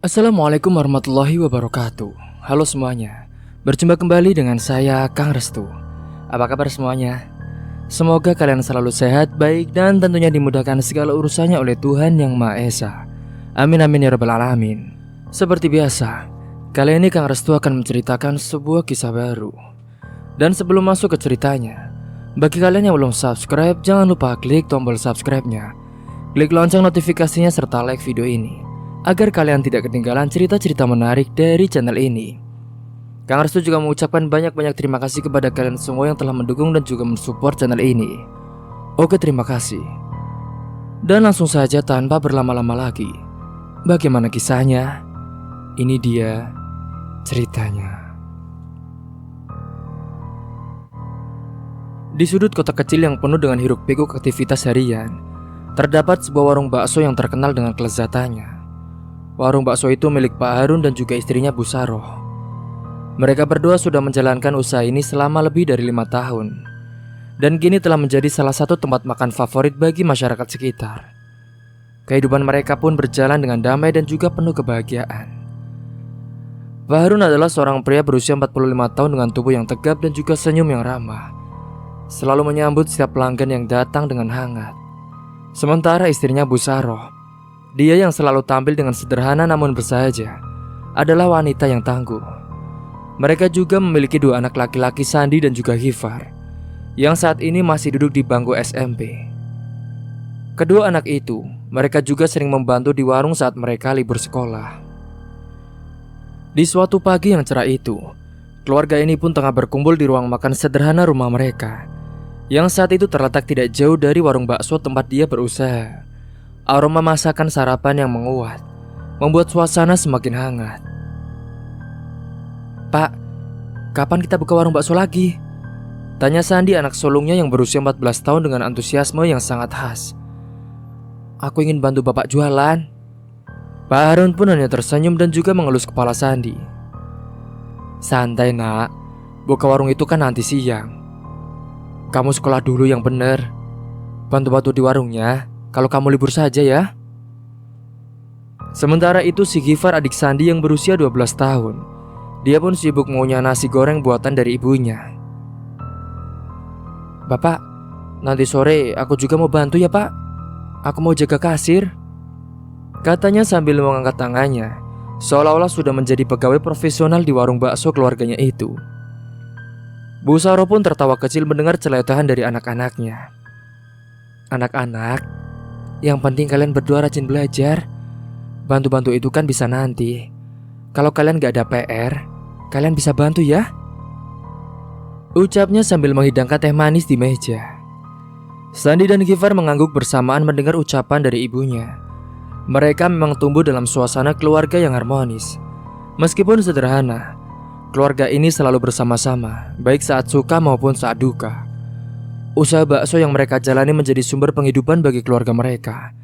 Assalamualaikum warahmatullahi wabarakatuh. Halo semuanya, berjumpa kembali dengan saya Kang Restu. Apa kabar semuanya? Semoga kalian selalu sehat, baik, dan tentunya dimudahkan segala urusannya oleh Tuhan Yang Maha Esa. Amin amin ya rabbal alamin. Seperti biasa, kali ini Kang Restu akan menceritakan sebuah kisah baru. Dan sebelum masuk ke ceritanya, bagi kalian yang belum subscribe, jangan lupa klik tombol subscribe-nya, klik lonceng notifikasinya, serta like video ini agar kalian tidak ketinggalan cerita-cerita menarik dari channel ini. Kang Restu juga mengucapkan banyak-banyak terima kasih kepada kalian semua yang telah mendukung dan juga mensupport channel ini. Oke, terima kasih. Dan langsung saja tanpa berlama-lama lagi, bagaimana kisahnya? Ini dia ceritanya. Di sudut kota kecil yang penuh dengan hiruk-pikuk aktivitas harian, terdapat sebuah warung bakso yang terkenal dengan kelezatannya. Warung bakso itu milik Pak Harun dan juga istrinya Bu Saroh. Mereka berdua sudah menjalankan usaha ini selama lebih dari 5 tahun, dan kini telah menjadi salah satu tempat makan favorit bagi masyarakat sekitar. Kehidupan mereka pun berjalan dengan damai dan juga penuh kebahagiaan. Pak Harun adalah seorang pria berusia 45 tahun dengan tubuh yang tegap dan juga senyum yang ramah, selalu menyambut setiap pelanggan yang datang dengan hangat. Sementara istrinya Bu Saroh, dia yang selalu tampil dengan sederhana namun bersahaja, adalah wanita yang tangguh. Mereka juga memiliki 2 anak laki-laki, Sandi dan juga Ghifar, yang saat ini masih duduk di bangku SMP. Kedua anak itu, mereka juga sering membantu di warung saat mereka libur sekolah. Di suatu pagi yang cerah itu, keluarga ini pun tengah berkumpul di ruang makan sederhana rumah mereka, yang saat itu terletak tidak jauh dari warung bakso tempat dia berusaha. Aroma masakan sarapan yang menguat membuat suasana semakin hangat. "Pak, kapan kita buka warung bakso lagi?" tanya Sandi, anak sulungnya yang berusia 14 tahun dengan antusiasme yang sangat khas. "Aku ingin bantu bapak jualan." Pak Harun pun hanya tersenyum dan juga mengelus kepala Sandi. "Santai nak, buka warung itu kan nanti siang. Kamu sekolah dulu yang bener, bantu-bantu di warungnya kalau kamu libur saja ya." Sementara itu si Ghifar, adik Sandi yang berusia 12 tahun, dia pun sibuk mengunyah nasi goreng buatan dari ibunya. "Bapak, nanti sore aku juga mau bantu ya pak. Aku mau jaga kasir," katanya sambil mengangkat tangannya, seolah-olah sudah menjadi pegawai profesional di warung bakso keluarganya itu. Bu Saroh pun tertawa kecil mendengar celotehan dari anak-anaknya. "Anak-anak, yang penting kalian berdua rajin belajar. Bantu-bantu itu kan bisa nanti. Kalau kalian gak ada PR, kalian bisa bantu ya," ucapnya sambil menghidangkan teh manis di meja. Sandi dan Ghifar mengangguk bersamaan mendengar ucapan dari ibunya. Mereka memang tumbuh dalam suasana keluarga yang harmonis. Meskipun sederhana, keluarga ini selalu bersama-sama, baik saat suka maupun saat duka. Usaha bakso yang mereka jalani menjadi sumber penghidupan bagi keluarga mereka.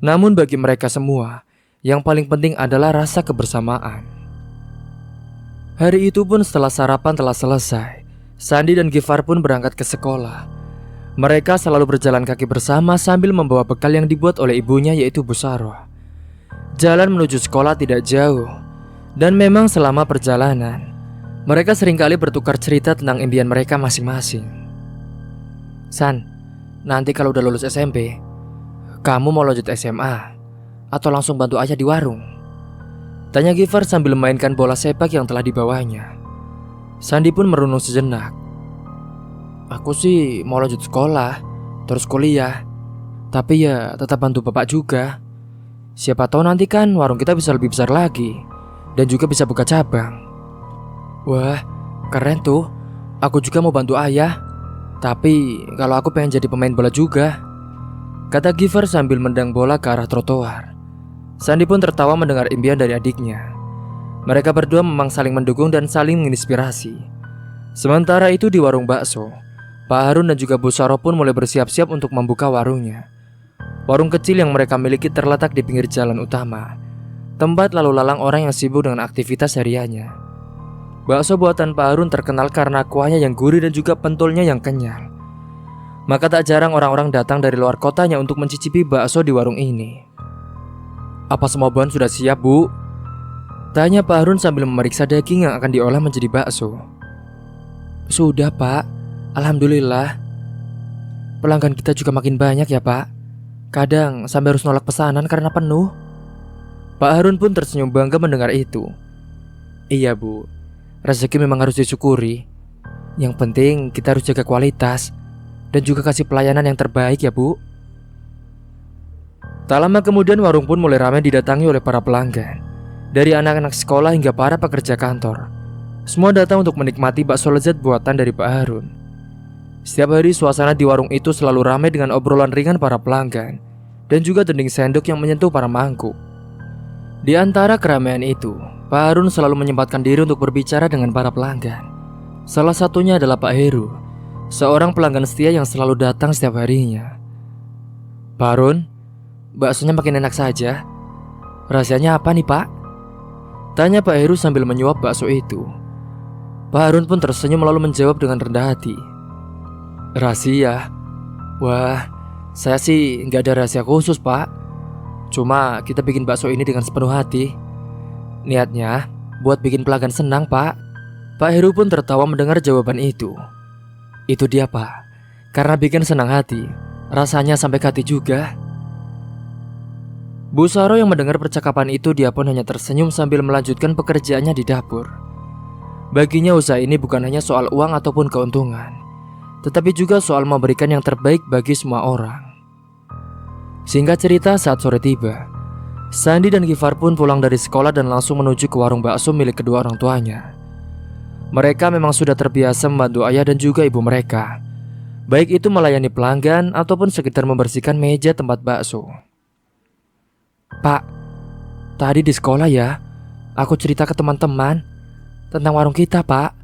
Namun bagi mereka semua, yang paling penting adalah rasa kebersamaan. Hari itu pun setelah sarapan telah selesai, Sandi dan Ghifar pun berangkat ke sekolah. Mereka selalu berjalan kaki bersama sambil membawa bekal yang dibuat oleh ibunya, yaitu Bu Saroh. Jalan menuju sekolah tidak jauh, dan memang selama perjalanan mereka seringkali bertukar cerita tentang impian mereka masing-masing. "San, nanti kalau udah lulus SMP, kamu mau lanjut SMA atau langsung bantu ayah di warung?" tanya Ghifar sambil memainkan bola sepak yang telah dibawanya. Sandi pun merenung sejenak. "Aku sih mau lanjut sekolah, terus kuliah. Tapi ya tetap bantu bapak juga. Siapa tahu nanti kan warung kita bisa lebih besar lagi, dan juga bisa buka cabang." "Wah, keren tuh. Aku juga mau bantu ayah. Tapi kalau aku pengen jadi pemain bola juga," kata Ghifar sambil mendang bola ke arah trotoar. Sandi pun tertawa mendengar impian dari adiknya. Mereka berdua memang saling mendukung dan saling menginspirasi. Sementara itu di warung bakso, Pak Harun dan juga Bu Saroh pun mulai bersiap-siap untuk membuka warungnya. Warung kecil yang mereka miliki terletak di pinggir jalan utama, tempat lalu lalang orang yang sibuk dengan aktivitas hariannya. Bakso buatan Pak Harun terkenal karena kuahnya yang gurih dan juga pentulnya yang kenyal. Maka tak jarang orang-orang datang dari luar kotanya untuk mencicipi bakso di warung ini. "Apa semua bahan sudah siap, Bu?" Tanya Pak Harun sambil memeriksa daging yang akan diolah menjadi bakso. Sudah Pak, alhamdulillah. Pelanggan kita juga makin banyak ya Pak. Kadang sampai harus nolak pesanan karena penuh. Pak Harun pun tersenyum bangga mendengar itu. Iya Bu, rezeki memang harus disyukuri. Yang penting kita harus jaga kualitas dan juga kasih pelayanan yang terbaik ya Bu. Tak lama kemudian warung pun mulai ramai didatangi oleh para pelanggan. Dari anak-anak sekolah hingga para pekerja kantor. Semua datang untuk menikmati bakso lezat buatan dari Pak Harun. Setiap hari suasana di warung itu selalu ramai dengan obrolan ringan para pelanggan dan juga dending sendok yang menyentuh para mangkuk. Di antara keramaian itu, Pak Harun selalu menyempatkan diri untuk berbicara dengan para pelanggan. Salah satunya adalah Pak Heru, seorang pelanggan setia yang selalu datang setiap harinya. Pak Harun, baksonya makin enak saja. Rahasianya apa nih Pak? Tanya Pak Heru sambil menyuap bakso itu. Pak Harun pun tersenyum lalu menjawab dengan rendah hati. Rahasia? Wah, saya sih nggak ada rahasia khusus Pak. Cuma kita bikin bakso ini dengan sepenuh hati. Niatnya buat bikin pelanggan senang Pak. Pak Heru pun tertawa mendengar jawaban itu. Itu dia Pak, karena bikin senang hati, rasanya sampai ke hati juga. Bu Saro yang mendengar percakapan itu, dia pun hanya tersenyum sambil melanjutkan pekerjaannya di dapur. Baginya usaha ini bukan hanya soal uang ataupun keuntungan, tetapi juga soal memberikan yang terbaik bagi semua orang. Singkat cerita, saat sore tiba, Sandi dan Gifar pun pulang dari sekolah dan langsung menuju ke warung bakso milik kedua orang tuanya. Mereka memang sudah terbiasa membantu ayah dan juga ibu mereka, baik itu melayani pelanggan ataupun sekitar membersihkan meja tempat bakso. Pak, tadi di sekolah ya, aku cerita ke teman-teman tentang warung kita Pak.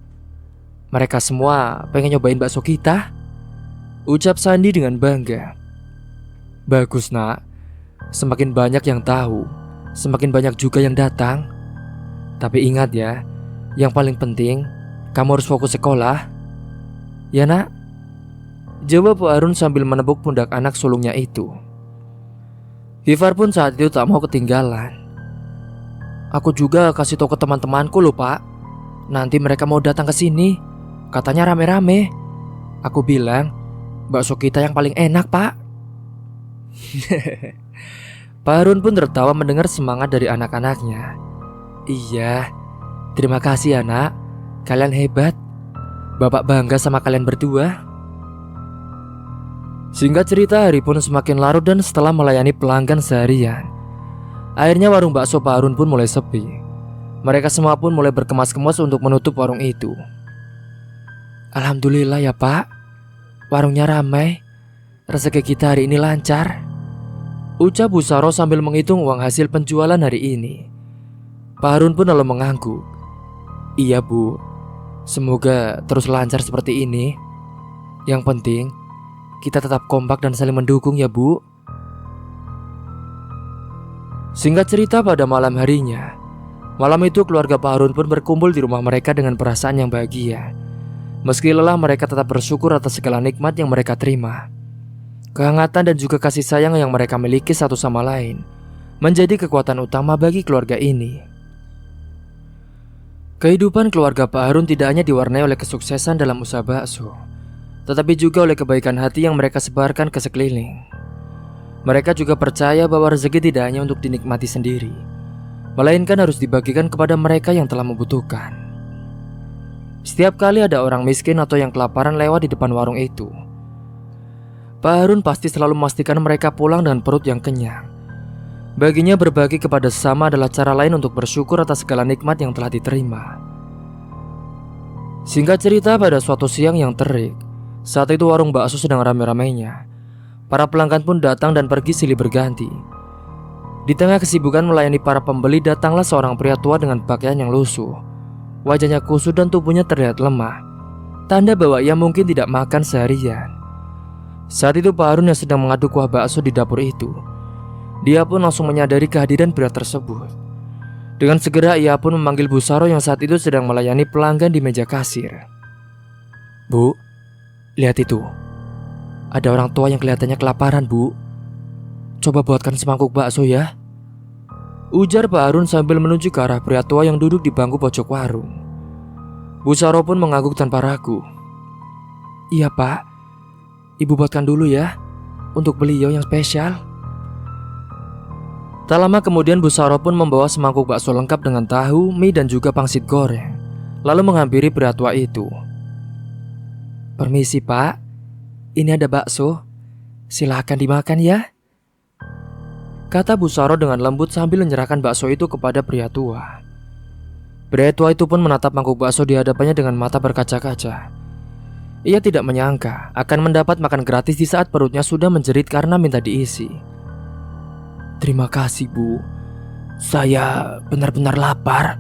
Mereka semua pengen nyobain bakso kita, ucap Sandi dengan bangga. Bagus nak, semakin banyak yang tahu, semakin banyak juga yang datang. Tapi ingat ya, yang paling penting, kamu harus fokus sekolah. Ya nak? Jawab Pak Harun sambil menepuk pundak anak sulungnya itu. Gifar pun saat itu tak mau ketinggalan. Aku juga kasih tahu ke teman-temanku loh Pak. Nanti mereka mau datang ke sini. Katanya rame-rame. Aku bilang, bakso kita yang paling enak Pak. Pak Harun pun tertawa mendengar semangat dari anak-anaknya. Iya, terima kasih anak. Kalian hebat. Bapak bangga sama kalian berdua. Singkat cerita, hari pun semakin larut dan setelah melayani pelanggan seharian, akhirnya warung bakso Pak Harun pun mulai sepi. Mereka semua pun mulai berkemas-kemas untuk menutup warung itu. Alhamdulillah ya Pak, warungnya ramai. Rezeki kita hari ini lancar, ucap Bu Saro sambil menghitung uang hasil penjualan hari ini. Pak Harun pun lalu mengangguk. Iya Bu, semoga terus lancar seperti ini. Yang penting kita tetap kompak dan saling mendukung ya Bu. Singkat cerita, pada malam harinya, malam itu keluarga Pak Harun pun berkumpul di rumah mereka dengan perasaan yang bahagia. Meski lelah, mereka tetap bersyukur atas segala nikmat yang mereka terima. Kehangatan dan juga kasih sayang yang mereka miliki satu sama lain menjadi kekuatan utama bagi keluarga ini. Kehidupan keluarga Pak Harun tidak hanya diwarnai oleh kesuksesan dalam usaha bakso, tetapi juga oleh kebaikan hati yang mereka sebarkan ke sekeliling. Mereka juga percaya bahwa rezeki tidak hanya untuk dinikmati sendiri, melainkan harus dibagikan kepada mereka yang telah membutuhkan. Setiap kali ada orang miskin atau yang kelaparan lewat di depan warung itu, Pak Harun pasti selalu memastikan mereka pulang dengan perut yang kenyang. Baginya berbagi kepada sesama adalah cara lain untuk bersyukur atas segala nikmat yang telah diterima. Singkat cerita, pada suatu siang yang terik, saat itu warung bakso sedang rame-ramainya. Para pelanggan pun datang dan pergi silih berganti. Di tengah kesibukan melayani para pembeli, datanglah seorang pria tua dengan pakaian yang lusuh. Wajahnya kusut dan tubuhnya terlihat lemah, tanda bahwa ia mungkin tidak makan seharian. Saat itu Pak Harun yang sedang mengaduk kuah bakso di dapur itu, dia pun langsung menyadari kehadiran pria tersebut. Dengan segera ia pun memanggil Bu Saro yang saat itu sedang melayani pelanggan di meja kasir. Bu, lihat itu. Ada orang tua yang kelihatannya kelaparan Bu. Coba buatkan semangkuk bakso ya, ujar Pak Harun sambil menunjuk ke arah pria tua yang duduk di bangku pojok warung. Bu Saro pun mengangguk tanpa ragu. Iya Pak, Ibu buatkan dulu ya, untuk beliau yang spesial. Tak lama kemudian Bu Saro pun membawa semangkuk bakso lengkap dengan tahu, mie dan juga pangsit goreng, lalu menghampiri pria tua itu. Permisi Pak, ini ada bakso, silahkan dimakan ya, kata Bu Saro dengan lembut sambil menyerahkan bakso itu kepada pria tua. Pria tua itu pun menatap mangkuk bakso di hadapannya dengan mata berkaca-kaca. Ia tidak menyangka akan mendapat makan gratis di saat perutnya sudah menjerit karena minta diisi. Terima kasih Bu, saya benar-benar lapar.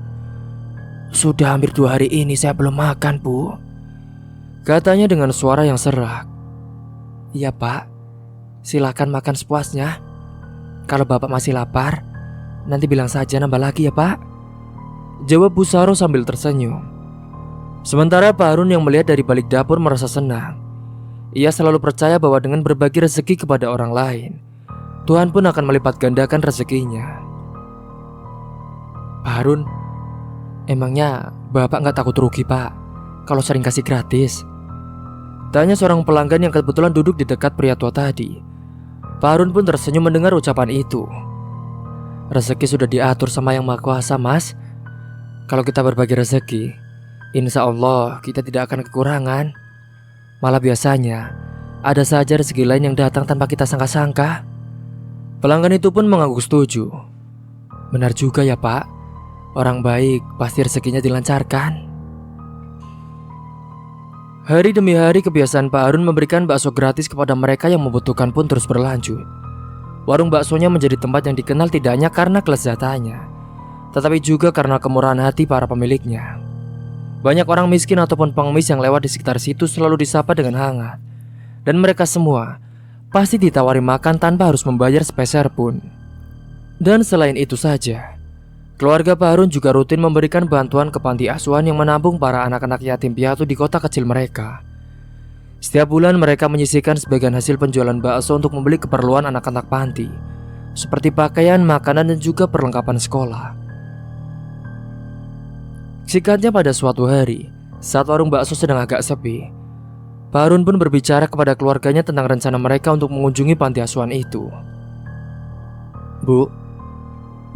Sudah hampir 2 hari ini saya belum makan Bu, katanya dengan suara yang serak. Iya Pak, silakan makan sepuasnya. Kalau Bapak masih lapar, nanti bilang saja nambah lagi ya Pak, jawab Bu Saro sambil tersenyum. Sementara Pak Harun yang melihat dari balik dapur merasa senang. Ia selalu percaya bahwa dengan berbagi rezeki kepada orang lain, Tuhan pun akan melipat gandakan rezekinya. Pak Harun, emangnya Bapak nggak takut rugi Pak kalau sering kasih gratis? Tanya seorang pelanggan yang kebetulan duduk di dekat pria tua tadi. Pak Harun pun tersenyum mendengar ucapan itu. Rezeki sudah diatur sama Yang Maha Kuasa Mas. Kalau kita berbagi rezeki, insya Allah kita tidak akan kekurangan. Malah biasanya ada saja rezeki lain yang datang tanpa kita sangka-sangka. Pelanggan itu pun mengangguk setuju. Benar juga ya Pak, orang baik pasti rezekinya dilancarkan. Hari demi hari kebiasaan Pak Harun memberikan bakso gratis kepada mereka yang membutuhkan pun terus berlanjut. Warung baksonya menjadi tempat yang dikenal tidak hanya karena kelezatannya, tetapi juga karena kemurahan hati para pemiliknya. Banyak orang miskin ataupun pengemis yang lewat di sekitar situ selalu disapa dengan hangat, dan mereka semua pasti ditawari makan tanpa harus membayar sepeser pun. Dan selain itu saja, keluarga Pak Harun juga rutin memberikan bantuan ke panti asuhan yang menampung para anak-anak yatim piatu di kota kecil mereka. Setiap bulan mereka menyisihkan sebagian hasil penjualan bakso untuk membeli keperluan anak-anak panti, seperti pakaian, makanan, dan juga perlengkapan sekolah. Singkatnya pada suatu hari, saat warung bakso sedang agak sepi, Pak Harun pun berbicara kepada keluarganya tentang rencana mereka untuk mengunjungi panti asuhan itu. Bu,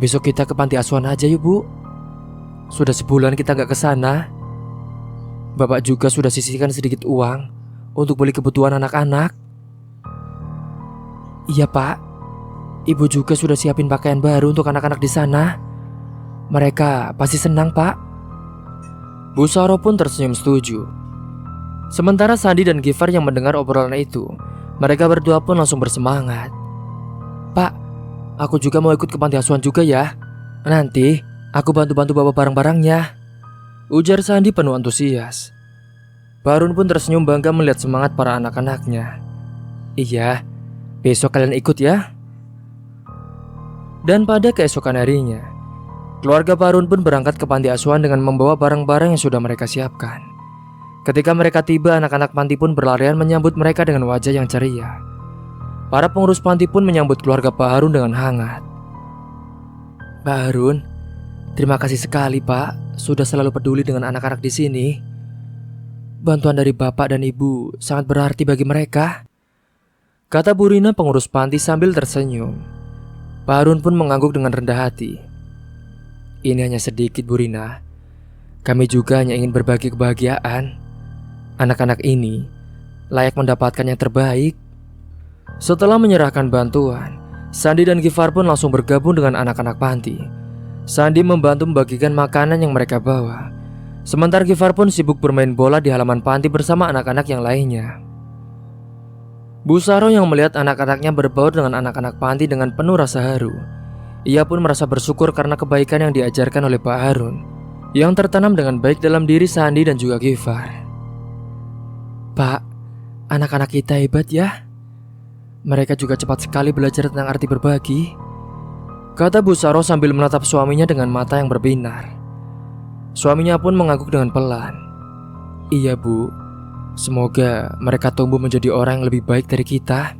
besok kita ke panti asuhan aja yuk Bu. Sudah sebulan kita gak ke sana. Bapak juga sudah sisihkan sedikit uang untuk beli kebutuhan anak-anak. Iya Pak, Ibu juga sudah siapin pakaian baru untuk anak-anak di sana. Mereka pasti senang Pak. Bu Saro pun tersenyum setuju. Sementara Sandi dan Gifar yang mendengar obrolan itu, mereka berdua pun langsung bersemangat. Pak, aku juga mau ikut ke panti asuhan juga ya. Nanti aku bantu-bantu bawa barang-barangnya, ujar Sandi penuh antusias. Pak Harun pun tersenyum bangga melihat semangat para anak-anaknya. Iya, besok kalian ikut ya. Dan pada keesokan harinya, keluarga Pak Harun pun berangkat ke panti asuhan dengan membawa barang-barang yang sudah mereka siapkan. Ketika mereka tiba, anak-anak panti pun berlarian menyambut mereka dengan wajah yang ceria. Para pengurus panti pun menyambut keluarga Pak Harun dengan hangat. Pak Harun, terima kasih sekali Pak, sudah selalu peduli dengan anak-anak di sini. Bantuan dari Bapak dan Ibu sangat berarti bagi mereka, kata Bu Rina pengurus panti sambil tersenyum. Pak Harun pun mengangguk dengan rendah hati. Ini hanya sedikit Bu Rina, kami juga hanya ingin berbagi kebahagiaan. Anak-anak ini layak mendapatkan yang terbaik. Setelah menyerahkan bantuan, Sandi dan Gifar pun langsung bergabung dengan anak-anak panti. Sandi membantu membagikan makanan yang mereka bawa, sementara Gifar pun sibuk bermain bola di halaman panti bersama anak-anak yang lainnya. Bu Saro yang melihat anak-anaknya berbaur dengan anak-anak panti dengan penuh rasa haru. Ia pun merasa bersyukur karena kebaikan yang diajarkan oleh Pak Harun, yang tertanam dengan baik dalam diri Sandi dan juga Gifar. Pak, anak-anak kita hebat ya. Mereka juga cepat sekali belajar tentang arti berbagi, kata Bu Saro sambil menatap suaminya dengan mata yang berbinar. Suaminya pun mengangguk dengan pelan. Iya Bu, semoga mereka tumbuh menjadi orang yang lebih baik dari kita.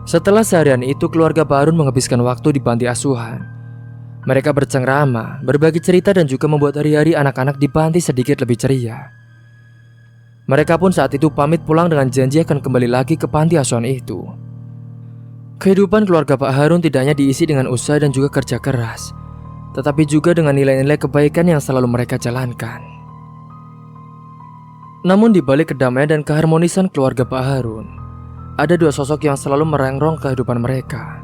Setelah seharian itu, keluarga Pak Harun menghabiskan waktu di panti asuhan. Mereka bercengkrama, berbagi cerita dan juga membuat hari-hari anak-anak di panti sedikit lebih ceria. Mereka pun saat itu pamit pulang dengan janji akan kembali lagi ke panti asuhan itu. Kehidupan keluarga Pak Harun tidak hanya diisi dengan usaha dan juga kerja keras, tetapi juga dengan nilai-nilai kebaikan yang selalu mereka jalankan. Namun di balik kedamaian dan keharmonisan keluarga Pak Harun, ada dua sosok yang selalu merengrong kehidupan mereka.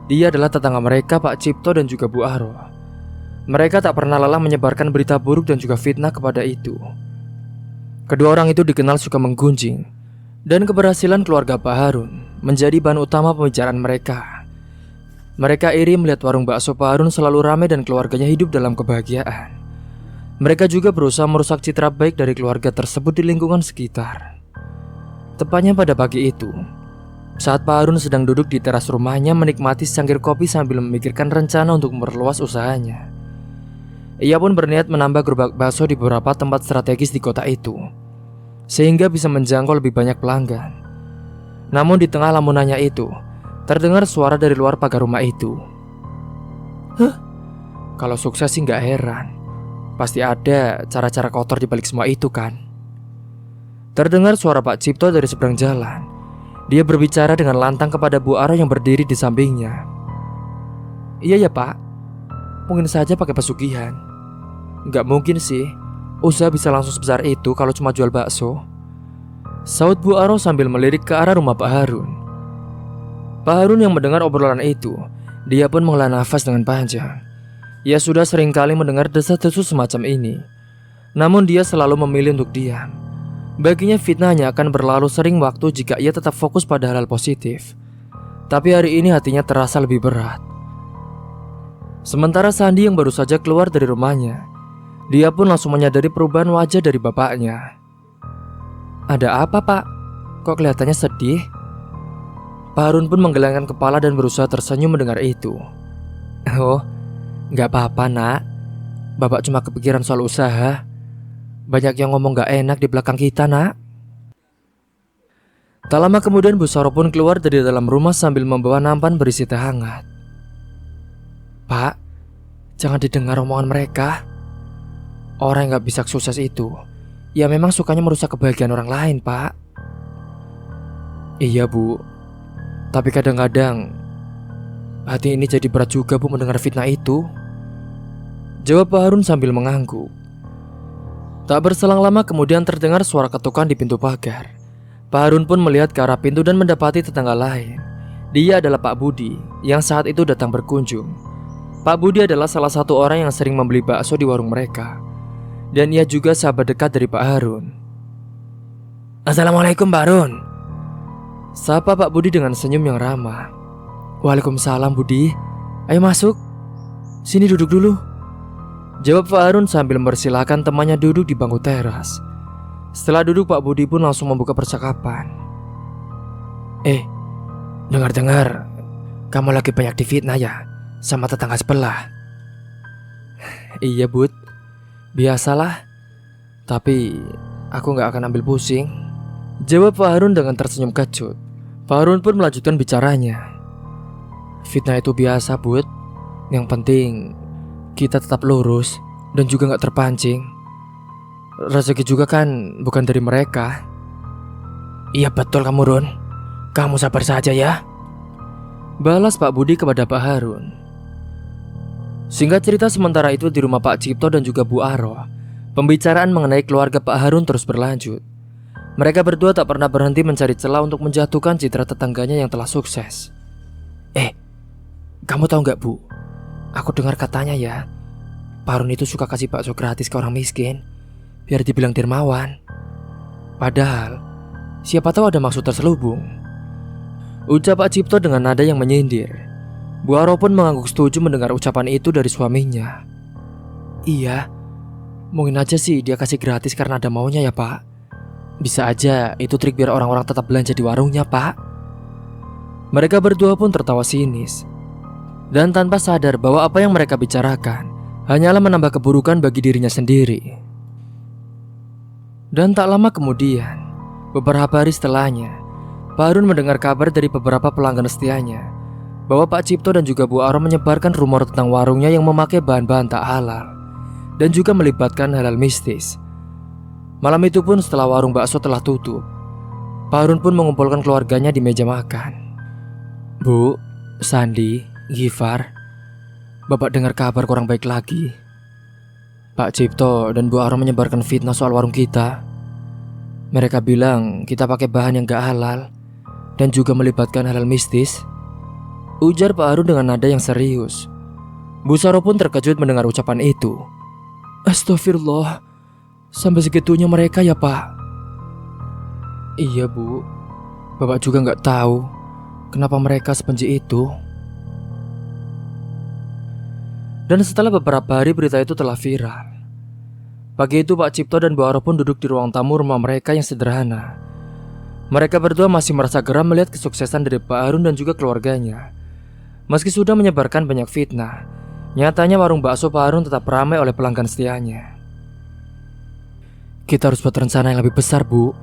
Dia adalah tetangga mereka, Pak Cipto dan juga Bu Aro. Mereka tak pernah lelah menyebarkan berita buruk dan juga fitnah kepada itu. Kedua orang itu dikenal suka menggunjing, dan keberhasilan keluarga Pak Harun menjadi bahan utama pembicaraan mereka. Mereka iri melihat warung bakso Pak Harun selalu ramai dan keluarganya hidup dalam kebahagiaan. Mereka juga berusaha merusak citra baik dari keluarga tersebut di lingkungan sekitar. Tepatnya pada pagi itu, saat Pak Harun sedang duduk di teras rumahnya menikmati secangkir kopi sambil memikirkan rencana untuk memperluas usahanya. Ia pun berniat menambah gerobak bakso di beberapa tempat strategis di kota itu, sehingga bisa menjangkau lebih banyak pelanggan. Namun di tengah lamunannya itu, terdengar suara dari luar pagar rumah itu. Kalau sukses sih gak heran. Pasti ada cara-cara kotor di balik semua itu kan. Terdengar suara Pak Cipto dari seberang jalan. Dia berbicara dengan lantang kepada Bu Aro yang berdiri di sampingnya. Iya ya Pak, mungkin saja pakai pesugihan. Gak mungkin sih usaha bisa langsung sebesar itu kalau cuma jual bakso, saut Bu Aro sambil melirik ke arah rumah Pak Harun. Pak Harun yang mendengar obrolan itu, dia pun menghela nafas dengan panjang. Ia sudah sering kali mendengar desas-desus semacam ini, namun dia selalu memilih untuk diam. Baginya fitnahnya akan berlalu sering waktu jika ia tetap fokus pada hal-hal positif. Tapi hari ini hatinya terasa lebih berat. Sementara Sandi yang baru saja keluar dari rumahnya, dia pun langsung menyadari perubahan wajah dari bapaknya. Ada apa Pak? Kok kelihatannya sedih? Pak Harun pun menggelengkan kepala dan berusaha tersenyum mendengar itu. Oh, gak apa-apa nak. Bapak cuma kepikiran soal usaha. Banyak yang ngomong gak enak di belakang kita nak. Tak lama kemudian Bu Saro pun keluar dari dalam rumah sambil membawa nampan berisi teh hangat. Pak, jangan didengar omongan mereka. Orang yang gak bisa sukses itu, ya memang sukanya merusak kebahagiaan orang lain Pak. Iya Bu, tapi kadang-kadang hati ini jadi berat juga Bu mendengar fitnah itu, jawab Pak Harun sambil mengangguk. Tak berselang lama kemudian terdengar suara ketukan di pintu pagar. Pak Harun pun melihat ke arah pintu dan mendapati tetangga lain. Dia adalah Pak Budi yang saat itu datang berkunjung. Pak Budi adalah salah satu orang yang sering membeli bakso di warung mereka, dan ia juga sahabat dekat dari Pak Harun. Assalamualaikum Pak Harun, sapa Pak Budi dengan senyum yang ramah. Waalaikumsalam Budi, ayo masuk, sini duduk dulu, jawab Pak Harun sambil mempersilahkan temannya duduk di bangku teras. Setelah duduk Pak Budi pun langsung membuka percakapan. Dengar-dengar kamu lagi banyak difitnah ya sama tetangga sebelah. Iya Bud, biasalah. Tapi aku gak akan ambil pusing, jawab Pak Harun dengan tersenyum kecut. Pak Harun pun melanjutkan bicaranya. Fitnah itu biasa Bud, yang penting kita tetap lurus dan juga gak terpancing. Rezeki juga kan bukan dari mereka. Iya betul kamu Run, kamu sabar saja ya, balas Pak Budi kepada Pak Harun. Singkat cerita, sementara itu di rumah Pak Cipto dan juga Bu Aro, pembicaraan mengenai keluarga Pak Harun terus berlanjut. Mereka berdua tak pernah berhenti mencari celah untuk menjatuhkan citra tetangganya yang telah sukses. Kamu tahu gak Bu, aku dengar katanya ya, Pak Harun itu suka kasih bakso gratis ke orang miskin biar dibilang dermawan. Padahal siapa tahu ada maksud terselubung, ucap Pak Cipto dengan nada yang menyindir. Bu Aro pun mengangguk setuju mendengar ucapan itu dari suaminya. Iya, mungkin aja sih dia kasih gratis karena ada maunya ya Pak. Bisa aja itu trik biar orang-orang tetap belanja di warungnya Pak. Mereka berdua pun tertawa sinis, dan tanpa sadar bahwa apa yang mereka bicarakan hanyalah menambah keburukan bagi dirinya sendiri. Dan tak lama kemudian, beberapa hari setelahnya, Pak Harun mendengar kabar dari beberapa pelanggan setianya bahwa Pak Cipto dan juga Bu Aro menyebarkan rumor tentang warungnya yang memakai bahan-bahan tak halal dan juga melibatkan hal-hal mistis. Malam itu pun setelah warung bakso telah tutup, Pak Harun pun mengumpulkan keluarganya di meja makan. Bu, Sandi, Gifar, Bapak dengar kabar kurang baik lagi. Pak Cipto dan Bu Aro menyebarkan fitnah soal warung kita. Mereka bilang kita pakai bahan yang gak halal dan juga melibatkan hal-hal mistis, ujar Pak Harun dengan nada yang serius. Bu Saro pun terkejut mendengar ucapan itu. Astagfirullah, sampai segitunya mereka ya Pak? Iya Bu, Bapak juga gak tahu kenapa mereka sebenci itu. Dan setelah beberapa hari berita itu telah viral. Pagi itu Pak Cipto dan Bu Aro pun duduk di ruang tamu rumah mereka yang sederhana. Mereka berdua masih merasa geram melihat kesuksesan dari Pak Harun dan juga keluarganya. Meski sudah menyebarkan banyak fitnah, nyatanya warung bakso Pak Harun tetap ramai oleh pelanggan setianya. Kita harus buat rencana yang lebih besar, Bu,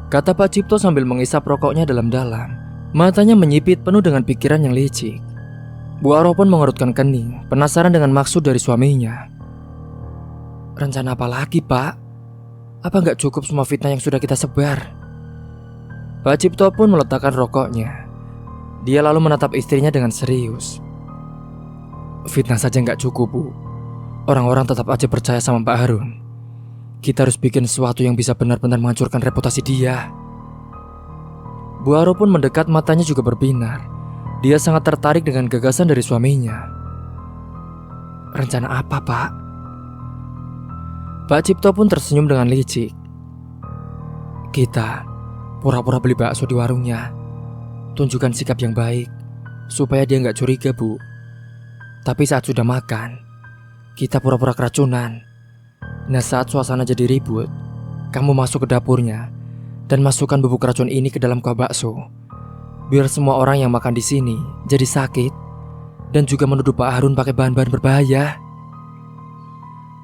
kata Pak Cipto sambil mengisap rokoknya dalam-dalam. Matanya menyipit penuh dengan pikiran yang licik. Bu Aro pun mengerutkan kening, penasaran dengan maksud dari suaminya. Rencana apa lagi, Pak? Apa nggak cukup semua fitnah yang sudah kita sebar? Pak Cipto pun meletakkan rokoknya. Dia lalu menatap istrinya dengan serius. Fitnah saja nggak cukup, Bu. Orang-orang tetap aja percaya sama Pak Harun. Kita harus bikin sesuatu yang bisa benar-benar menghancurkan reputasi dia. Bu Aro pun mendekat, matanya juga berbinar. Dia sangat tertarik dengan gagasan dari suaminya. Rencana apa, Pak? Pak Cipto pun tersenyum dengan licik. Kita pura-pura beli bakso di warungnya. Tunjukkan sikap yang baik supaya dia nggak curiga, Bu. Tapi saat sudah makan, kita pura-pura keracunan. Nah, saat suasana jadi ribut, kamu masuk ke dapurnya dan masukkan bubuk racun ini ke dalam kuah bakso. Biar semua orang yang makan di sini jadi sakit dan juga menuduh Pak Harun pakai bahan-bahan berbahaya.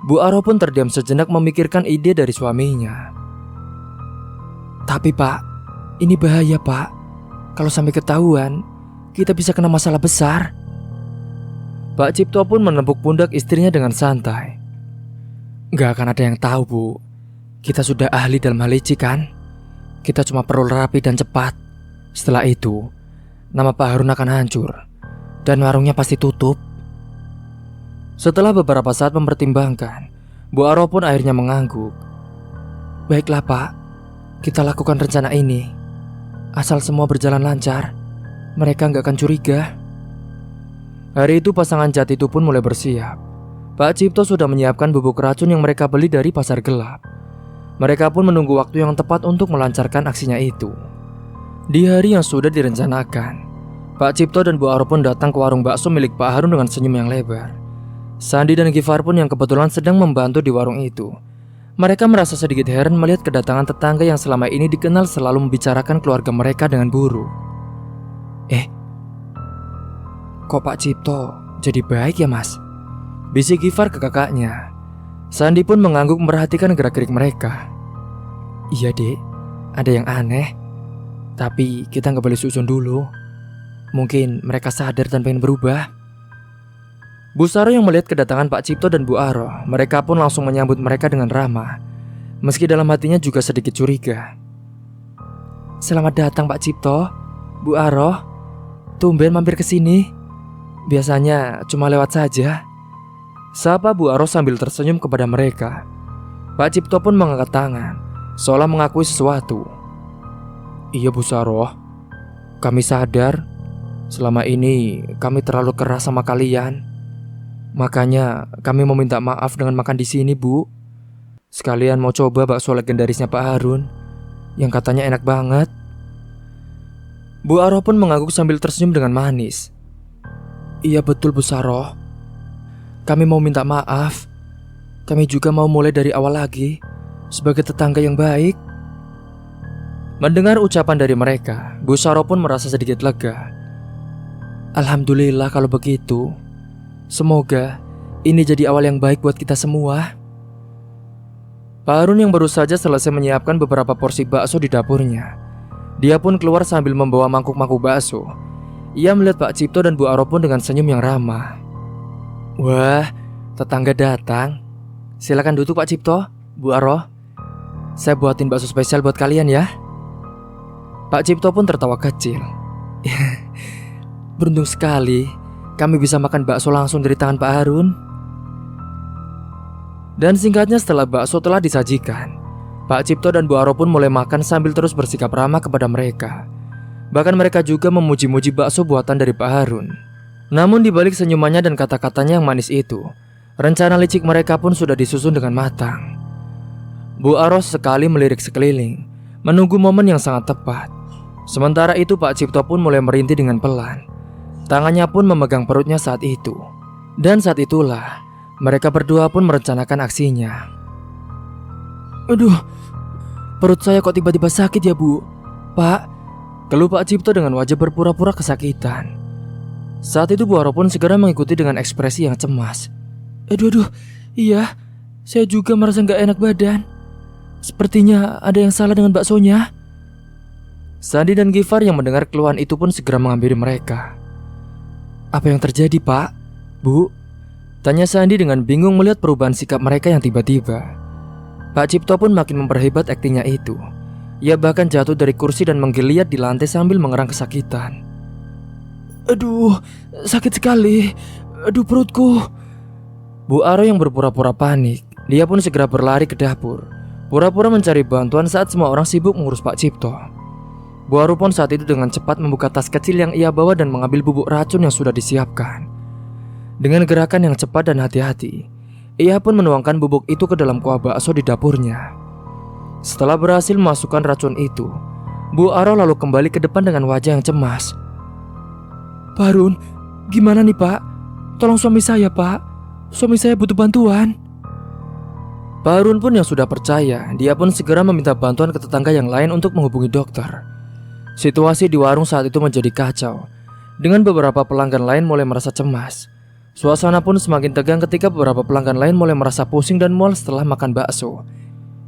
Bu Aro pun terdiam sejenak memikirkan ide dari suaminya. Tapi Pak, ini bahaya Pak. Kalau sampai ketahuan, kita bisa kena masalah besar. Pak Cipto pun menepuk pundak istrinya dengan santai. Gak akan ada yang tahu, Bu. Kita sudah ahli dalam hal licik kan? Kita cuma perlu rapi dan cepat. Setelah itu, nama Pak Harun akan hancur dan warungnya pasti tutup. Setelah beberapa saat mempertimbangkan, Bu Aro pun akhirnya mengangguk. Baiklah Pak, kita lakukan rencana ini. Asal semua berjalan lancar, mereka nggak akan curiga. Hari itu pasangan jati itu pun mulai bersiap. Pak Cipto sudah menyiapkan bubuk racun yang mereka beli dari pasar gelap. Mereka pun menunggu waktu yang tepat untuk melancarkan aksinya itu. Di hari yang sudah direncanakan, Pak Cipto dan Bu Aro pun datang ke warung bakso milik Pak Harun dengan senyum yang lebar. Sandi dan Gifar pun yang kebetulan sedang membantu di warung itu. Mereka merasa sedikit heran melihat kedatangan tetangga yang selama ini dikenal selalu membicarakan keluarga mereka dengan buruk. Kok Pak Cipto jadi baik ya Mas? Bisik Gifar ke kakaknya. Sandi pun mengangguk memperhatikan gerak-gerik mereka. Iya Dek, ada yang aneh. Tapi kita gak boleh susun dulu. Mungkin mereka sadar dan pengen berubah. Bu Saro yang melihat kedatangan Pak Cipto dan Bu Aro, mereka pun langsung menyambut mereka dengan ramah. Meski dalam hatinya juga sedikit curiga. Selamat datang Pak Cipto, Bu Aro. Tumben mampir ke sini. Biasanya cuma lewat saja. Sapa Bu Aro sambil tersenyum kepada mereka. Pak Cipto pun mengangkat tangan, seolah mengakui sesuatu. Iya Bu Saro, kami sadar selama ini kami terlalu keras sama kalian. Makanya kami mau minta maaf dengan makan di sini, Bu. Sekalian mau coba bakso legendarisnya Pak Harun yang katanya enak banget. Bu Aro pun mengangguk sambil tersenyum dengan manis. Iya betul Bu Saro. Kami mau minta maaf. Kami juga mau mulai dari awal lagi sebagai tetangga yang baik. Mendengar ucapan dari mereka, Bu Saro pun merasa sedikit lega. Alhamdulillah kalau begitu. Semoga ini jadi awal yang baik buat kita semua. Pak Harun yang baru saja selesai menyiapkan beberapa porsi bakso di dapurnya, Dia pun keluar sambil membawa mangkuk-mangkuk bakso. Ia melihat Pak Cipto dan Bu Aro pun dengan senyum yang ramah. Wah, tetangga datang. Silakan duduk Pak Cipto, Bu Aro. Saya buatin bakso spesial buat kalian ya. Pak Cipto pun tertawa kecil. Beruntung sekali kami bisa makan bakso langsung dari tangan Pak Harun. Dan singkatnya setelah bakso telah disajikan, Pak Cipto dan Bu Aro pun mulai makan sambil terus bersikap ramah kepada mereka. Bahkan mereka juga memuji-muji bakso buatan dari Pak Harun. Namun di balik senyumannya dan kata-katanya yang manis itu, rencana licik mereka pun sudah disusun dengan matang. Bu Aro sekali melirik sekeliling, menunggu momen yang sangat tepat. Sementara itu Pak Cipto pun mulai merintih dengan pelan. Tangannya pun memegang perutnya saat itu. Dan saat itulah mereka berdua pun merencanakan aksinya. Aduh, perut saya kok tiba-tiba sakit ya Bu? Pak, keluh Pak Cipto dengan wajah berpura-pura kesakitan. Saat itu Bu Aro pun segera mengikuti dengan ekspresi yang cemas. Aduh, iya, saya juga merasa gak enak badan. Sepertinya ada yang salah dengan baksonya. Sandi dan Gifar yang mendengar keluhan itu pun segera menghampiri mereka. Apa yang terjadi Pak? Bu? Tanya Sandi dengan bingung melihat perubahan sikap mereka yang tiba-tiba. Pak Cipto pun makin memperhebat aktingnya itu. Ia bahkan jatuh dari kursi dan menggeliat di lantai sambil mengerang kesakitan. Aduh, sakit sekali. Aduh perutku. Bu Aro yang berpura-pura panik, dia pun segera berlari ke dapur, pura-pura mencari bantuan saat semua orang sibuk mengurus Pak Cipto. Bu Aro pun saat itu dengan cepat membuka tas kecil yang ia bawa dan mengambil bubuk racun yang sudah disiapkan. Dengan gerakan yang cepat dan hati-hati, ia pun menuangkan bubuk itu ke dalam kuah bakso di dapurnya. Setelah berhasil memasukkan racun itu, Bu Aro lalu kembali ke depan dengan wajah yang cemas. Pak Harun, gimana nih Pak? Tolong suami saya Pak. Suami saya butuh bantuan. Pak Harun pun yang sudah percaya, dia pun segera meminta bantuan ke tetangga yang lain untuk menghubungi dokter. Situasi di warung saat itu menjadi kacau. Dengan beberapa pelanggan lain mulai merasa cemas. Suasana pun semakin tegang ketika beberapa pelanggan lain mulai merasa pusing dan mual setelah makan bakso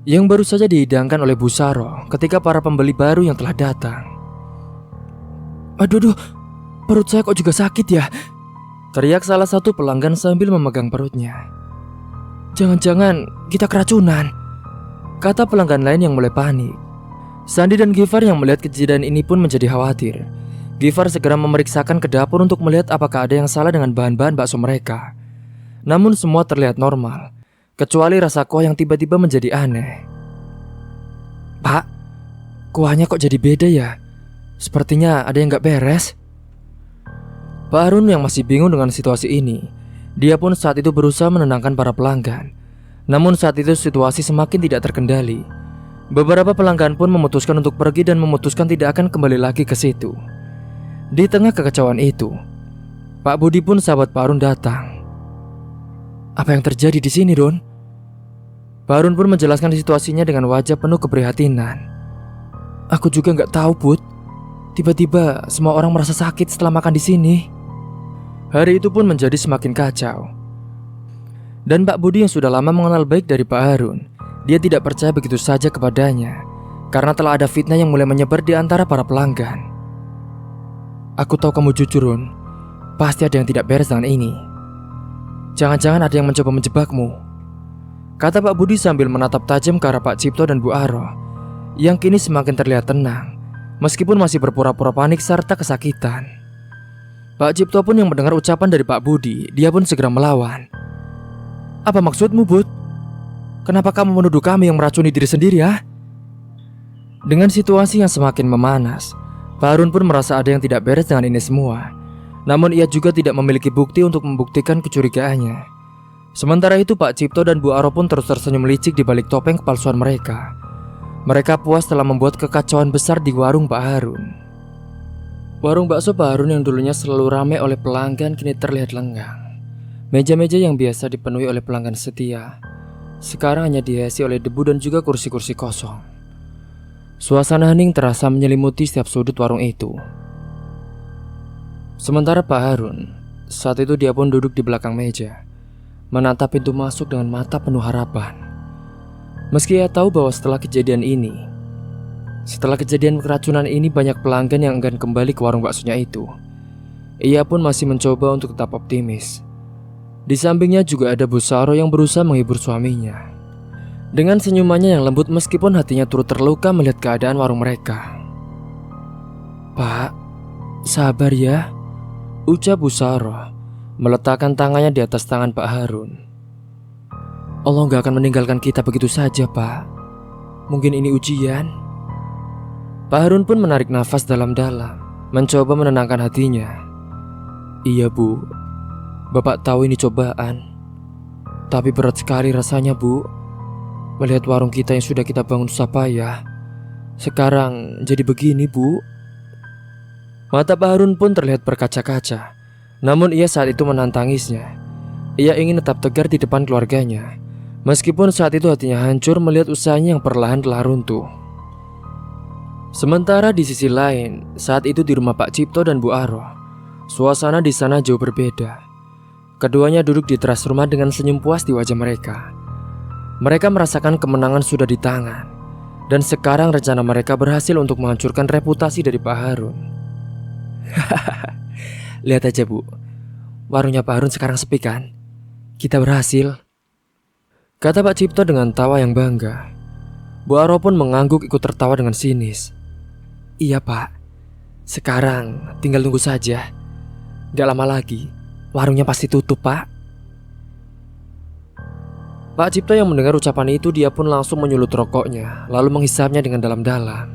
yang baru saja dihidangkan oleh Bu Saro ketika para pembeli baru yang telah datang. Aduh, perut saya kok juga sakit ya? Teriak salah satu pelanggan sambil memegang perutnya. Jangan-jangan kita keracunan, kata pelanggan lain yang mulai panik. Sandi dan Gifar yang melihat kejadian ini pun menjadi khawatir. Gifar segera memeriksakan ke dapur untuk melihat apakah ada yang salah dengan bahan-bahan bakso mereka. Namun semua terlihat normal, kecuali rasa kuah yang tiba-tiba menjadi aneh. Pak, kuahnya kok jadi beda ya? Sepertinya ada yang gak beres. Pak Harun yang masih bingung dengan situasi ini, dia pun saat itu berusaha menenangkan para pelanggan. Namun saat itu situasi semakin tidak terkendali. Beberapa pelanggan pun memutuskan untuk pergi dan memutuskan tidak akan kembali lagi ke situ. Di tengah kekacauan itu, Pak Budi pun sahabat Pak Harun datang. Apa yang terjadi di sini, Don? Pak Harun pun menjelaskan situasinya dengan wajah penuh keprihatinan. Aku juga nggak tahu, Bud. Tiba-tiba semua orang merasa sakit setelah makan di sini. Hari itu pun menjadi semakin kacau. Dan Pak Budi yang sudah lama mengenal baik dari Pak Harun, dia tidak percaya begitu saja kepadanya, karena telah ada fitnah yang mulai menyebar di antara para pelanggan. Aku tahu kamu jujur, Ron. Pasti ada yang tidak beres dengan ini. Jangan-jangan ada yang mencoba menjebakmu, kata Pak Budi sambil menatap tajam ke arah Pak Cipto dan Bu Aro, yang kini semakin terlihat tenang, meskipun masih berpura-pura panik serta kesakitan. Pak Cipto pun yang mendengar ucapan dari Pak Budi, dia pun segera melawan. Apa maksudmu, Bud? Kenapa kamu menuduh kami yang meracuni diri sendiri ya? Dengan situasi yang semakin memanas, Pak Harun pun merasa ada yang tidak beres dengan ini semua. Namun ia juga tidak memiliki bukti untuk membuktikan kecurigaannya. Sementara itu Pak Cipto dan Bu Aro pun terus tersenyum licik di balik topeng kepalsuan mereka. Mereka puas telah membuat kekacauan besar di warung Pak Harun. Warung bakso Pak Harun yang dulunya selalu ramai oleh pelanggan kini terlihat lengang. Meja-meja yang biasa dipenuhi oleh pelanggan setia sekarang hanya dihiasi oleh debu dan juga kursi-kursi kosong. Suasana hening terasa menyelimuti setiap sudut warung itu. Sementara Pak Harun, saat itu dia pun duduk di belakang meja, menatap pintu masuk dengan mata penuh harapan. Meski ia tahu bahwa setelah kejadian ini, Setelah kejadian keracunan ini, banyak pelanggan yang enggan kembali ke warung baksonya itu. Ia pun masih mencoba untuk tetap optimis. Di sampingnya juga ada Bu Saro yang berusaha menghibur suaminya dengan senyumannya yang lembut meskipun hatinya turut terluka melihat keadaan warung mereka. "Pak, sabar ya," ucap Bu Saro meletakkan tangannya di atas tangan Pak Harun. "Allah gak akan meninggalkan kita begitu saja, Pak. Mungkin ini ujian." Pak Harun pun menarik nafas dalam-dalam, mencoba menenangkan hatinya. "Iya, Bu. Bapak tahu ini cobaan. Tapi berat sekali rasanya, Bu. Melihat warung kita yang sudah kita bangun susah payah, sekarang jadi begini, Bu." Mata Pak Harun pun terlihat berkaca-kaca. Namun ia saat itu menahan tangisnya. Ia ingin tetap tegar di depan keluarganya, meskipun saat itu hatinya hancur melihat usahanya yang perlahan telah runtuh. Sementara di sisi lain, saat itu di rumah Pak Cipto dan Bu Aroh, suasana di sana jauh berbeda. Keduanya duduk di teras rumah dengan senyum puas di wajah mereka. Mereka merasakan kemenangan sudah di tangan, dan sekarang rencana mereka berhasil untuk menghancurkan reputasi dari Pak Harun. "Lihat aja, Bu. Warungnya Pak Harun sekarang sepi kan? Kita berhasil," kata Pak Cipto dengan tawa yang bangga. Bu Aroh pun mengangguk ikut tertawa dengan sinis. "Iya, Pak. Sekarang tinggal tunggu saja. Gak lama lagi warungnya pasti tutup, Pak." Pak Cipto yang mendengar ucapan itu, dia pun langsung menyulut rokoknya, lalu menghisapnya dengan dalam-dalam.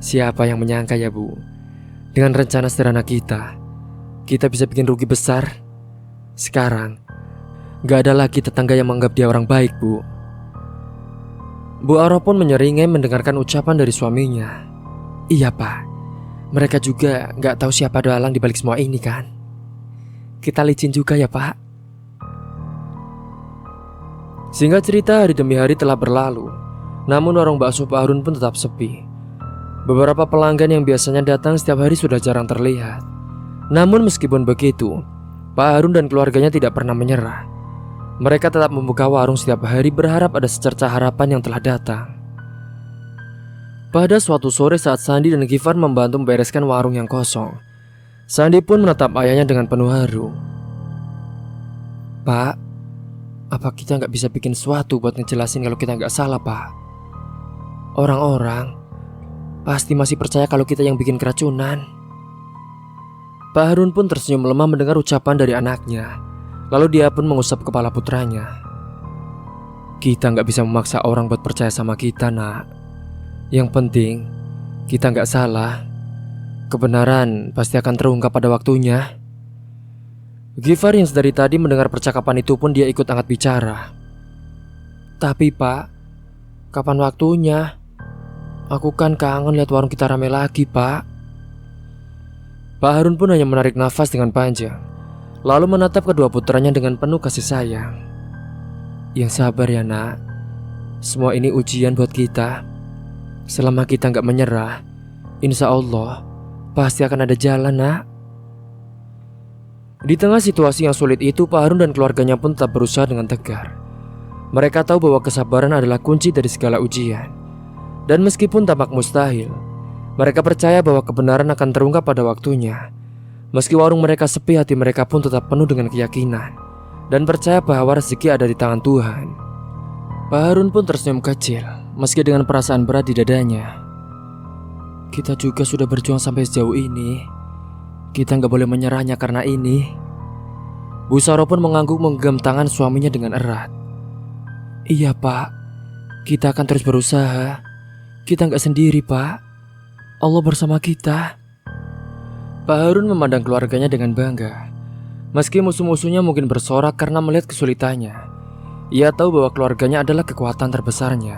"Siapa yang menyangka ya, Bu, dengan rencana sederhana kita bisa bikin rugi besar. Sekarang gak ada lagi tetangga yang menganggap dia orang baik, Bu." Bu Aroh pun menyeringai mendengarkan ucapan dari suaminya. "Iya, Pak. Mereka juga gak tahu siapa dalang di balik semua ini kan. Kita licin juga ya, Pak." Singkat cerita, hari demi hari telah berlalu. Namun warung bakso Pak Harun pun tetap sepi. Beberapa pelanggan yang biasanya datang setiap hari sudah jarang terlihat. Namun meskipun begitu, Pak Harun dan keluarganya tidak pernah menyerah. Mereka tetap membuka warung setiap hari berharap ada secercah harapan yang telah datang. Pada suatu sore saat Sandi dan Gifar membantu membereskan warung yang kosong, Sandi pun menatap ayahnya dengan penuh haru. "Pak, apa kita nggak bisa bikin sesuatu buat ngejelasin kalau kita nggak salah, Pak? Orang-orang pasti masih percaya kalau kita yang bikin keracunan." Pak Harun pun tersenyum lemah mendengar ucapan dari anaknya. Lalu dia pun mengusap kepala putranya. "Kita nggak bisa memaksa orang buat percaya sama kita, Nak. Yang penting kita nggak salah. Kebenaran pasti akan terungkap pada waktunya." Gifar yang dari tadi mendengar percakapan itu pun dia ikut angkat bicara. "Tapi Pak, kapan waktunya? Aku kan kangen lihat warung kita ramai lagi, Pak." Pak Harun pun hanya menarik nafas dengan panjang, lalu menatap kedua putranya dengan penuh kasih sayang. "Yang sabar ya, Nak. Semua ini ujian buat kita. Selama kita nggak menyerah, insya Allah pasti akan ada jalan, Nak." Di tengah situasi yang sulit itu, Pak Harun dan keluarganya pun tetap berusaha dengan tegar. Mereka tahu bahwa kesabaran adalah kunci dari segala ujian. Dan meskipun tampak mustahil, mereka percaya bahwa kebenaran akan terungkap pada waktunya. Meski warung mereka sepi, hati mereka pun tetap penuh dengan keyakinan dan percaya bahwa rezeki ada di tangan Tuhan. Pak Harun pun tersenyum kecil, meski dengan perasaan berat di dadanya. "Kita juga sudah berjuang sampai sejauh ini. Kita nggak boleh menyerahnya karena ini." Bu Saro pun mengangguk menggenggam tangan suaminya dengan erat. "Iya, Pak. Kita akan terus berusaha. Kita nggak sendiri, Pak. Allah bersama kita." Pak Harun memandang keluarganya dengan bangga. Meski musuh-musuhnya mungkin bersorak karena melihat kesulitannya, ia tahu bahwa keluarganya adalah kekuatan terbesarnya.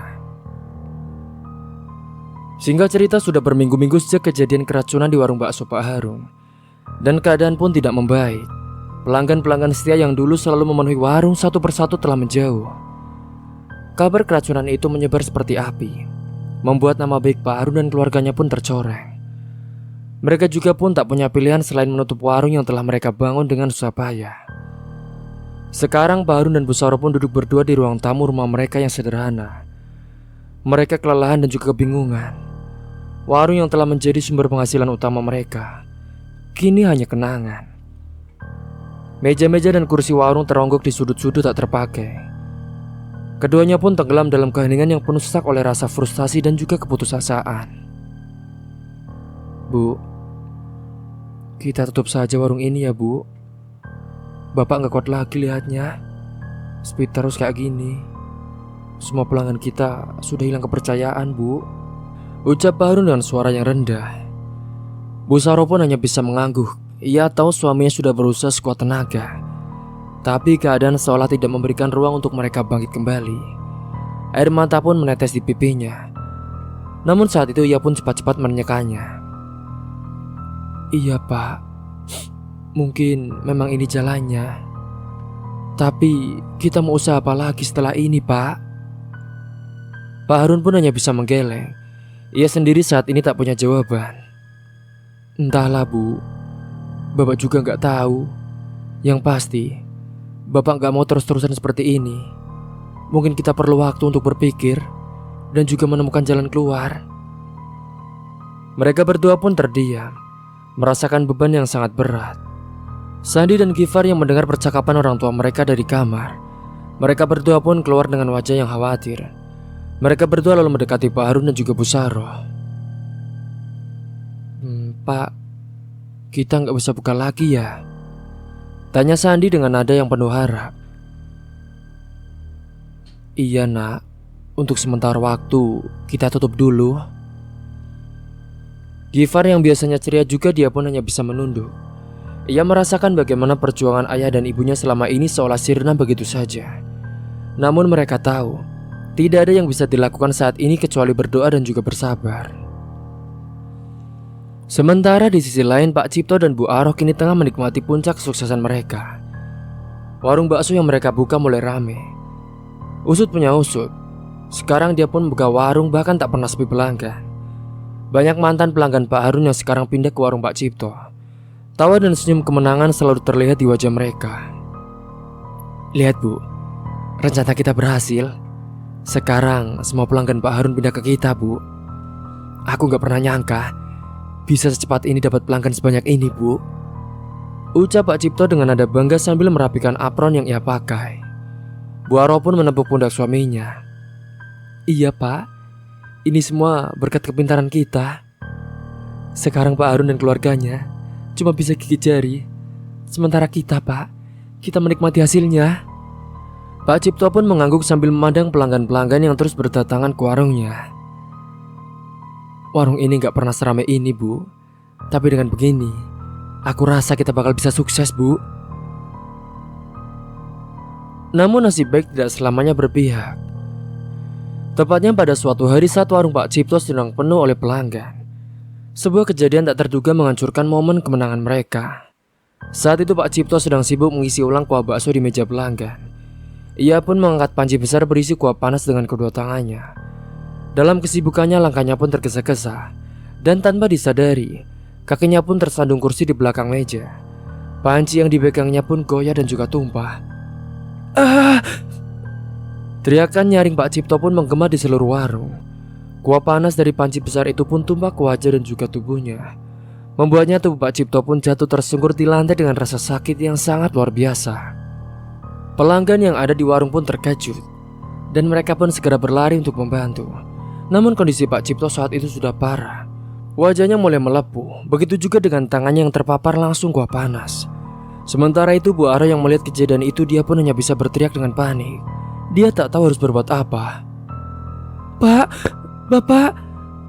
Singkat cerita, sudah berminggu-minggu sejak kejadian keracunan di warung bakso Pak Harun, dan keadaan pun tidak membaik. Pelanggan-pelanggan setia yang dulu selalu memenuhi warung satu persatu telah menjauh. Kabar keracunan itu menyebar seperti api, membuat nama baik Pak Harun dan keluarganya pun tercoreng. Mereka juga pun tak punya pilihan selain menutup warung yang telah mereka bangun dengan susah payah. Sekarang Pak Harun dan Bu Saro pun duduk berdua di ruang tamu rumah mereka yang sederhana. Mereka kelelahan dan juga kebingungan. Warung yang telah menjadi sumber penghasilan utama mereka kini hanya kenangan. Meja-meja dan kursi warung teronggok di sudut-sudut tak terpakai. Keduanya pun tenggelam dalam keheningan yang penuh sesak oleh rasa frustasi dan juga keputusasaan. Bu, kita tutup saja warung ini ya bu. Bapak gak kuat lagi lihatnya. Speed terus kayak gini. Semua pelanggan kita sudah hilang kepercayaan bu, ucap Pak Harun dengan suara yang rendah. Bu Saro pun hanya bisa mengangguk. Ia tahu suaminya sudah berusaha sekuat tenaga, tapi keadaan seolah tidak memberikan ruang untuk mereka bangkit kembali. Air mata pun menetes di pipinya. Namun saat itu ia pun cepat-cepat menenyakannya. Iya pak, mungkin memang ini jalannya. Tapi kita mau usaha apa lagi setelah ini pak? Pak Harun pun hanya bisa menggeleng. Ia sendiri saat ini tak punya jawaban. Entahlah bu, Bapak juga gak tahu. Yang pasti Bapak gak mau terus-terusan seperti ini. Mungkin kita perlu waktu untuk berpikir dan juga menemukan jalan keluar. Mereka berdua pun terdiam, merasakan beban yang sangat berat. Sandi dan Gifar yang mendengar percakapan orang tua mereka dari kamar. Mereka berdua pun keluar dengan wajah yang khawatir. Mereka berdua lalu mendekati Pak Harun dan juga Bu Saro. Pak, kita nggak bisa buka lagi ya? Tanya Sandi dengan nada yang penuh harap. Iya nak, untuk sementara waktu kita tutup dulu. Gifar yang biasanya ceria juga dia pun hanya bisa menunduk. Ia merasakan bagaimana perjuangan ayah dan ibunya selama ini seolah sirna begitu saja. Namun mereka tahu, tidak ada yang bisa dilakukan saat ini kecuali berdoa dan juga bersabar. Sementara di sisi lain Pak Cipto dan Bu Aroh kini tengah menikmati puncak kesuksesan mereka. Warung bakso yang mereka buka mulai rame. Usut punya usut, sekarang dia pun buka warung bahkan tak pernah sepi pelanggan. Banyak mantan pelanggan Pak Harun yang sekarang pindah ke warung Pak Cipto. Tawa dan senyum kemenangan selalu terlihat di wajah mereka. Lihat bu, rencana kita berhasil. Sekarang semua pelanggan Pak Harun pindah ke kita bu. Aku gak pernah nyangka bisa secepat ini dapat pelanggan sebanyak ini bu, ucap Pak Cipto dengan nada bangga sambil merapikan apron yang ia pakai. Bu Aroh pun menepuk pundak suaminya. Iya pak, ini semua berkat kepintaran kita. Sekarang Pak Harun dan keluarganya cuma bisa gigit jari. Sementara kita pak, kita menikmati hasilnya. Pak Cipto pun mengangguk sambil memandang pelanggan-pelanggan yang terus berdatangan ke warungnya. Warung ini gak pernah seramai ini bu. Tapi dengan begini, aku rasa kita bakal bisa sukses bu. Namun nasib baik tidak selamanya berpihak. Tepatnya pada suatu hari saat warung Pak Cipto sedang penuh oleh pelanggan, sebuah kejadian tak terduga menghancurkan momen kemenangan mereka. Saat itu Pak Cipto sedang sibuk mengisi ulang kuah bakso di meja pelanggan. Ia pun mengangkat panci besar berisi kuah panas dengan kedua tangannya. Dalam kesibukannya langkahnya pun tergesa-gesa, dan tanpa disadari, kakinya pun tersandung kursi di belakang meja. Panci yang dipegangnya pun goyah dan juga tumpah. Teriakan nyaring Pak Cipto pun menggema di seluruh warung. Kuah panas dari panci besar itu pun tumpah ke wajah dan juga tubuhnya, membuatnya tubuh Pak Cipto pun jatuh tersungkur di lantai dengan rasa sakit yang sangat luar biasa. Pelanggan yang ada di warung pun terkejut, dan mereka pun segera berlari untuk membantu. Namun kondisi Pak Cipto saat itu sudah parah. Wajahnya mulai melepuh, begitu juga dengan tangannya yang terpapar langsung kuah panas. Sementara itu Bu Aroh yang melihat kejadian itu dia pun hanya bisa berteriak dengan panik. Dia tak tahu harus berbuat apa. Pak, Bapak,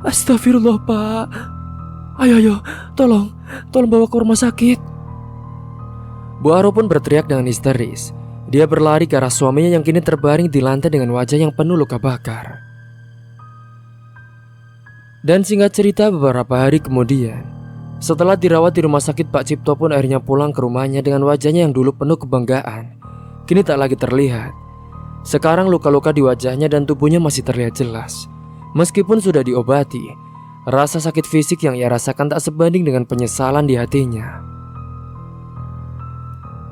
astagfirullah pak. Ayo, tolong bawa ke rumah sakit. Bu Aroh pun berteriak dengan histeris. Dia berlari ke arah suaminya yang kini terbaring di lantai dengan wajah yang penuh luka bakar. Dan singkat cerita beberapa hari kemudian, setelah dirawat di rumah sakit Pak Cipto pun akhirnya pulang ke rumahnya dengan wajahnya yang dulu penuh kebanggaan kini tak lagi terlihat. Sekarang luka-luka di wajahnya dan tubuhnya masih terlihat jelas. Meskipun sudah diobati, rasa sakit fisik yang ia rasakan tak sebanding dengan penyesalan di hatinya.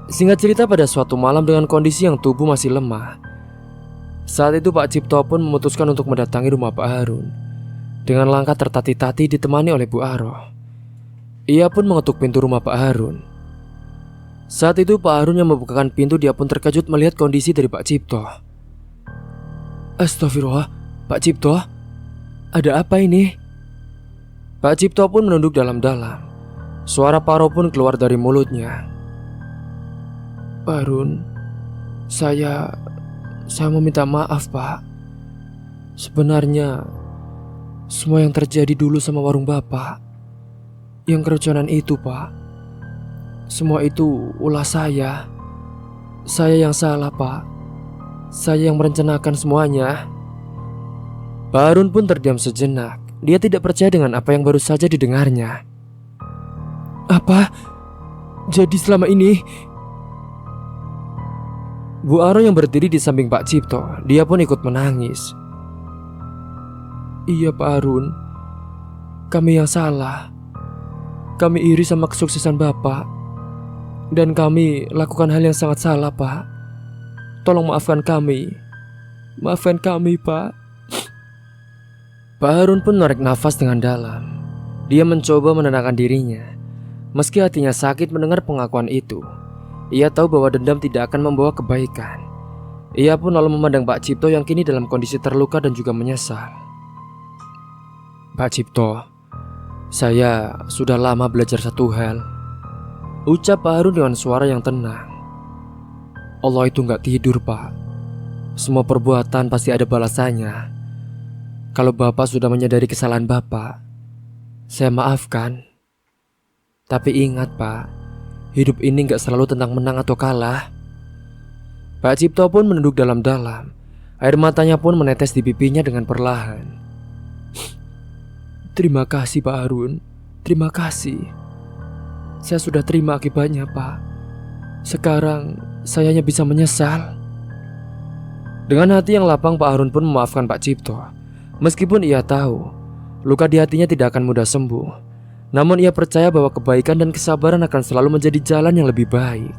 Singkat cerita pada suatu malam dengan kondisi yang tubuh masih lemah, Saat itu Pak Cipto pun memutuskan untuk mendatangi rumah Pak Harun. Dengan langkah tertati-tati ditemani oleh Bu Aroh. Ia pun mengetuk pintu rumah Pak Harun. Saat itu Pak Harun yang membukakan pintu, dia pun terkejut melihat kondisi dari Pak Cipto. Astagfirullah, Pak Cipto, ada apa ini? Pak Cipto pun menunduk dalam-dalam. Suara Paro pun keluar dari mulutnya. Pak Harun, saya mau minta maaf, Pak. Sebenarnya semua yang terjadi dulu sama warung Bapak, yang kerucunan itu, Pak, semua itu ulah saya. Saya yang salah, Pak. Saya yang merencanakan semuanya. Pak Harun pun terdiam sejenak. Dia tidak percaya dengan apa yang baru saja didengarnya. Apa? Jadi selama ini Bu Aroh yang berdiri di samping Pak Cipto, dia pun ikut menangis. Iya Pak Harun, kami yang salah. Kami iri sama kesuksesan Bapak, dan kami lakukan hal yang sangat salah, Pak. Tolong maafkan kami. Maafkan kami, Pak. Pak Harun pun menarik nafas dengan dalam. Dia mencoba menenangkan dirinya. Meski hatinya sakit mendengar pengakuan itu, ia tahu bahwa dendam tidak akan membawa kebaikan. Ia pun lalu memandang Pak Cipto yang kini dalam kondisi terluka dan juga menyesal. Pak Cipto, saya sudah lama belajar satu hal, ucap Pak Harun dengan suara yang tenang. Allah itu gak tidur, Pak. Semua perbuatan pasti ada balasannya. Kalau Bapak sudah menyadari kesalahan Bapak, saya maafkan. Tapi ingat, Pak, hidup ini gak selalu tentang menang atau kalah. Pak Cipto pun menunduk dalam-dalam. Air matanya pun menetes di pipinya dengan perlahan. Terima kasih Pak Harun. Terima kasih. Saya sudah terima akibatnya, Pak. Sekarang saya hanya bisa menyesal. Dengan hati yang lapang, Pak Harun pun memaafkan Pak Cipto. Meskipun ia tahu luka di hatinya tidak akan mudah sembuh, namun ia percaya bahwa kebaikan dan kesabaran akan selalu menjadi jalan yang lebih baik.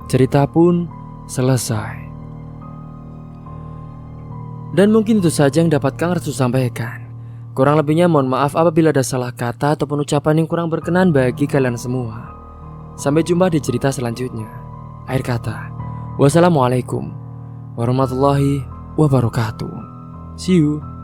Cerita pun selesai. Dan mungkin itu saja yang dapat Kang Restu sampaikan. Kurang lebihnya mohon maaf apabila ada salah kata ataupun ucapan yang kurang berkenan bagi kalian semua. Sampai jumpa di cerita selanjutnya. Akhir kata, wassalamualaikum warahmatullahi wabarakatuh. See you.